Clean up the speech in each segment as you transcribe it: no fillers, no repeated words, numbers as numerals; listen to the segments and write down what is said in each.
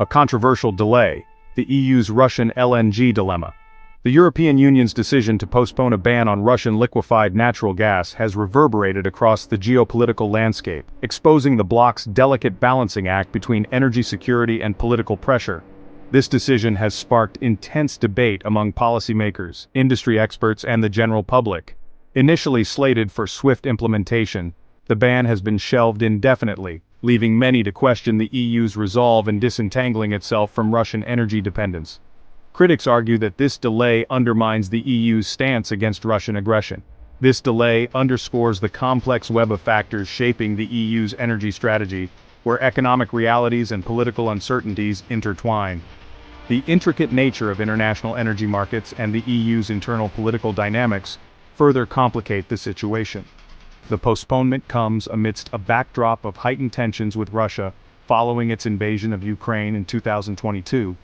A controversial delay, the EU's Russian LNG dilemma. The European Union's decision to postpone a ban on Russian liquefied natural gas has reverberated across the geopolitical landscape, exposing the bloc's delicate balancing act between energy security and political pressure. This decision has sparked intense debate among policymakers, industry experts, and the general public. Initially slated for swift implementation, the ban has been shelved indefinitely, leaving many to question the EU's resolve in disentangling itself from Russian energy dependence. Critics argue that this delay undermines the EU's stance against Russian aggression. This delay underscores the complex web of factors shaping the EU's energy strategy, where economic realities and political uncertainties intertwine. The intricate nature of international energy markets and the EU's internal political dynamics further complicate the situation. The postponement comes amidst a backdrop of heightened tensions with Russia following its invasion of Ukraine in 2022.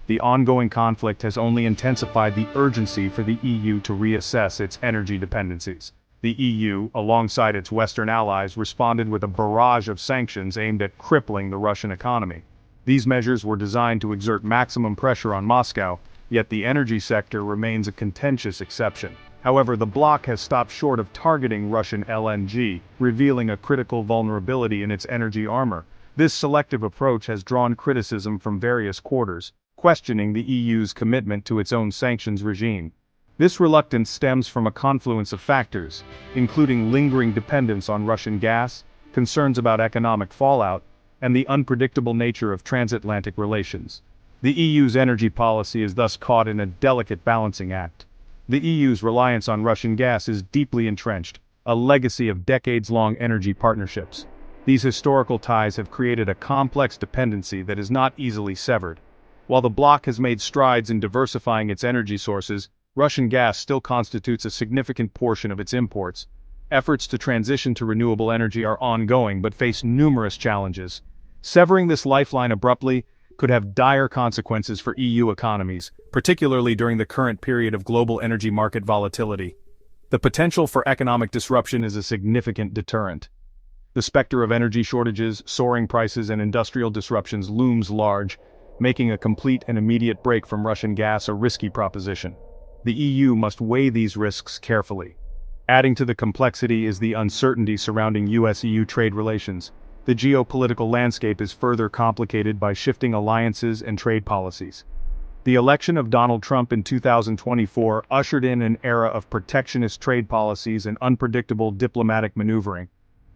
The ongoing conflict has only intensified the urgency for the EU to reassess its energy dependencies. The EU, alongside its Western allies, responded with a barrage of sanctions aimed at crippling the Russian economy. These measures were designed to exert maximum pressure on Moscow, yet the energy sector remains a contentious exception. However, the bloc has stopped short of targeting Russian LNG, revealing a critical vulnerability in its energy armor. This selective approach has drawn criticism from various quarters, questioning the EU's commitment to its own sanctions regime. This reluctance stems from a confluence of factors, including lingering dependence on Russian gas, concerns about economic fallout, and the unpredictable nature of transatlantic relations. The EU's energy policy is thus caught in a delicate balancing act. The EU's reliance on Russian gas is deeply entrenched, a legacy of decades-long energy partnerships. These historical ties have created a complex dependency that is not easily severed. While the bloc has made strides in diversifying its energy sources, Russian gas still constitutes a significant portion of its imports. Efforts to transition to renewable energy are ongoing but face numerous challenges. Severing this lifeline abruptly could have dire consequences for EU economies, particularly during the current period of global energy market volatility. The potential for economic disruption is a significant deterrent. The specter of energy shortages, soaring prices, and industrial disruptions looms large, making a complete and immediate break from Russian gas a risky proposition. The EU must weigh these risks carefully. Adding to the complexity is the uncertainty surrounding US-EU trade relations. The geopolitical landscape is further complicated by shifting alliances and trade policies. The election of Donald Trump in 2024 ushered in an era of protectionist trade policies and unpredictable diplomatic maneuvering.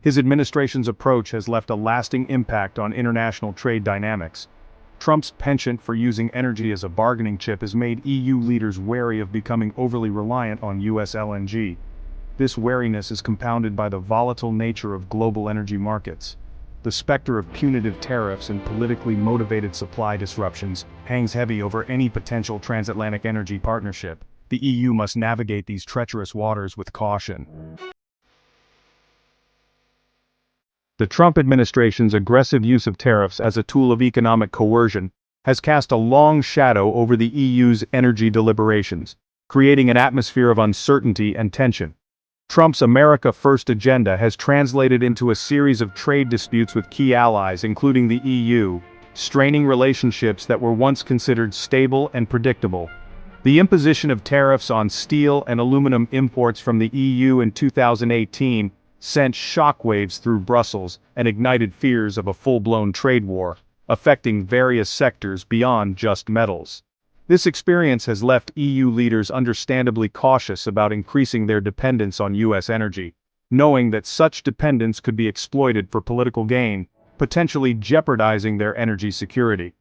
His administration's approach has left a lasting impact on international trade dynamics. Trump's penchant for using energy as a bargaining chip has made EU leaders wary of becoming overly reliant on US LNG. This wariness is compounded by the volatile nature of global energy markets. The specter of punitive tariffs and politically motivated supply disruptions hangs heavy over any potential transatlantic energy partnership. The EU must navigate these treacherous waters with caution. The Trump administration's aggressive use of tariffs as a tool of economic coercion has cast a long shadow over the EU's energy deliberations, creating an atmosphere of uncertainty and tension. Trump's America First agenda has translated into a series of trade disputes with key allies, including the EU, straining relationships that were once considered stable and predictable. The imposition of tariffs on steel and aluminum imports from the EU in 2018 sent shockwaves through Brussels and ignited fears of a full-blown trade war, affecting various sectors beyond just metals. This experience has left EU leaders understandably cautious about increasing their dependence on US energy, knowing that such dependence could be exploited for political gain, potentially jeopardizing their energy security.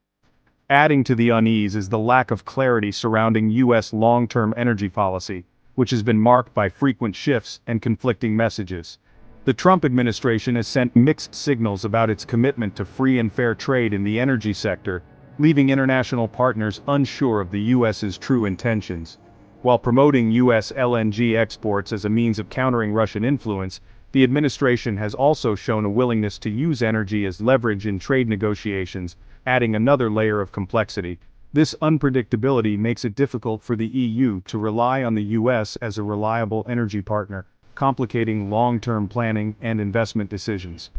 Adding to the unease is the lack of clarity surrounding US long-term energy policy, which has been marked by frequent shifts and conflicting messages. The Trump administration has sent mixed signals about its commitment to free and fair trade in the energy sector, leaving international partners unsure of the US's true intentions. While promoting US LNG exports as a means of countering Russian influence, the administration has also shown a willingness to use energy as leverage in trade negotiations, adding another layer of complexity. This unpredictability makes it difficult for the EU to rely on the US as a reliable energy partner, complicating long-term planning and investment decisions.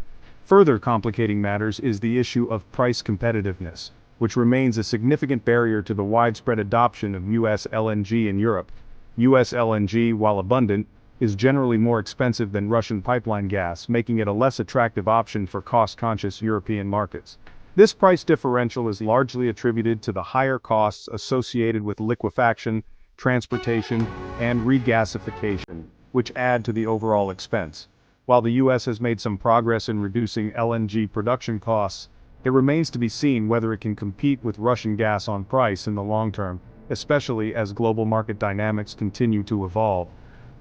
Further complicating matters is the issue of price competitiveness. which remains a significant barrier to the widespread adoption of US LNG in Europe. US LNG, while abundant, is generally more expensive than Russian pipeline gas, making it a less attractive option for cost-conscious European markets. This price differential is largely attributed to the higher costs associated with liquefaction, transportation, and regasification, which add to the overall expense. While the US has made some progress in reducing LNG production costs, it remains to be seen whether it can compete with Russian gas on price in the long term, especially as global market dynamics continue to evolve.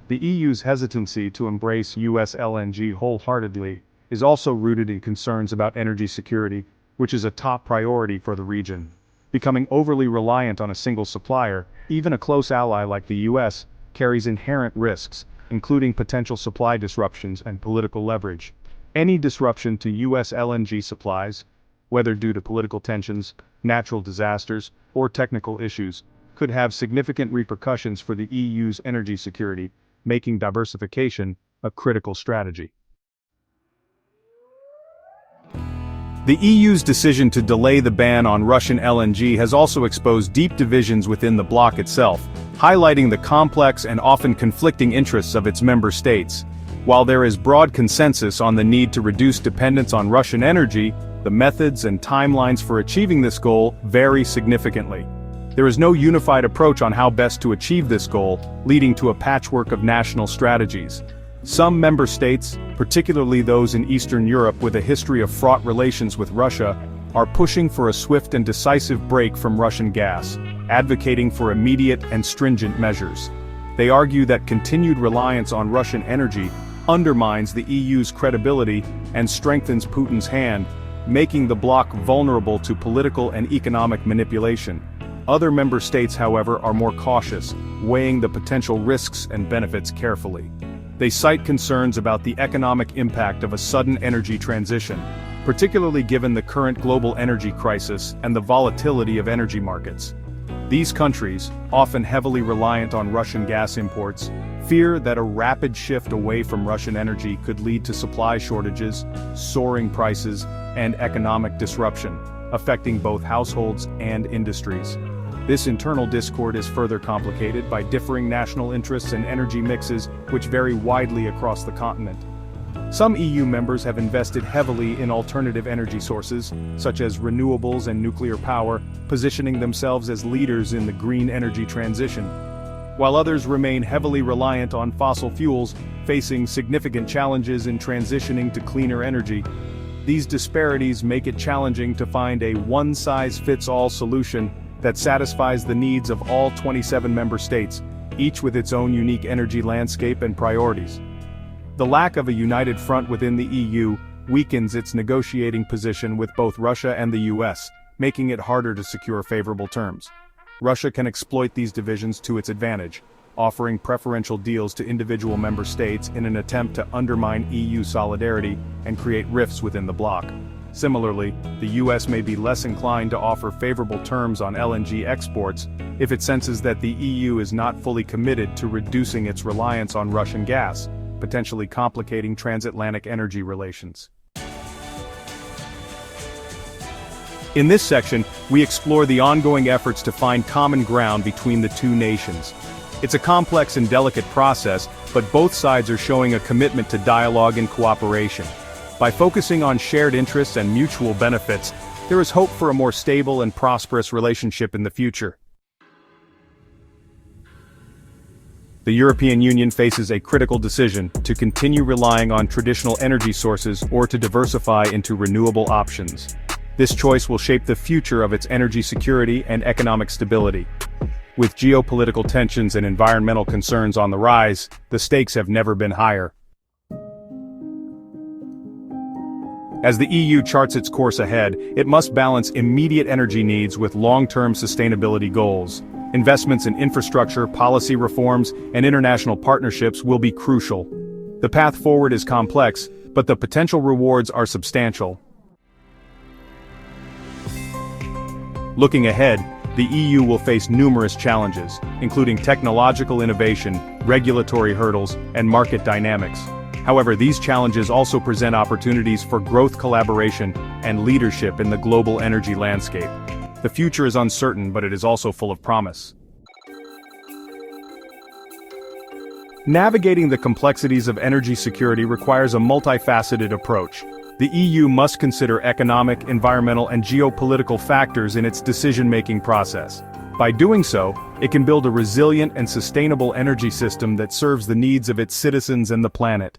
The EU's hesitancy to embrace US LNG wholeheartedly is also rooted in concerns about energy security, which is a top priority for the region. Becoming overly reliant on a single supplier, even a close ally like the US, carries inherent risks, including potential supply disruptions and political leverage. Any disruption to US LNG supplies, whether due to political tensions, natural disasters, or technical issues, could have significant repercussions for the EU's energy security, making diversification a critical strategy. The EU's decision to delay the ban on Russian LNG has also exposed deep divisions within the bloc itself, highlighting the complex and often conflicting interests of its member states. While there is broad consensus on the need to reduce dependence on Russian energy, the methods and timelines for achieving this goal vary significantly. There is no unified approach on how best to achieve this goal, leading to a patchwork of national strategies. Some member states, particularly those in Eastern Europe with a history of fraught relations with Russia, are pushing for a swift and decisive break from Russian gas, advocating for immediate and stringent measures. They argue that continued reliance on Russian energy undermines the EU's credibility and strengthens Putin's hand, making the bloc vulnerable to political and economic manipulation. Other member states, however, are more cautious, weighing the potential risks and benefits carefully. They cite concerns about the economic impact of a sudden energy transition, particularly given the current global energy crisis and the volatility of energy markets. These countries, often heavily reliant on Russian gas imports, fear that a rapid shift away from Russian energy could lead to supply shortages, soaring prices, and economic disruption, affecting both households and industries. This internal discord is further complicated by differing national interests and energy mixes which vary widely across the continent. Some EU members have invested heavily in alternative energy sources, such as renewables and nuclear power, positioning themselves as leaders in the green energy transition, while others remain heavily reliant on fossil fuels, facing significant challenges in transitioning to cleaner energy. These disparities make it challenging to find a one-size-fits-all solution that satisfies the needs of all 27 member states, each with its own unique energy landscape and priorities. The lack of a united front within the EU weakens its negotiating position with both Russia and the US, making it harder to secure favorable terms. Russia can exploit these divisions to its advantage, offering preferential deals to individual member states in an attempt to undermine EU solidarity and create rifts within the bloc. Similarly, the US may be less inclined to offer favorable terms on LNG exports if it senses that the EU is not fully committed to reducing its reliance on Russian gas, potentially complicating transatlantic energy relations. In this section, we explore the ongoing efforts to find common ground between the two nations. It's a complex and delicate process, but both sides are showing a commitment to dialogue and cooperation. By focusing on shared interests and mutual benefits, there is hope for a more stable and prosperous relationship in the future. The European Union faces a critical decision to continue relying on traditional energy sources or to diversify into renewable options. This choice will shape the future of its energy security and economic stability. With geopolitical tensions and environmental concerns on the rise, the stakes have never been higher. As the EU charts its course ahead, it must balance immediate energy needs with long-term sustainability goals. Investments in infrastructure, policy reforms, and international partnerships will be crucial. The path forward is complex, but the potential rewards are substantial. Looking ahead, the EU will face numerous challenges, including technological innovation, regulatory hurdles, and market dynamics. However, these challenges also present opportunities for growth, collaboration, and leadership in the global energy landscape. The future is uncertain, but it is also full of promise. Navigating the complexities of energy security requires a multifaceted approach. The EU must consider economic, environmental, and geopolitical factors in its decision-making process. By doing so, it can build a resilient and sustainable energy system that serves the needs of its citizens and the planet.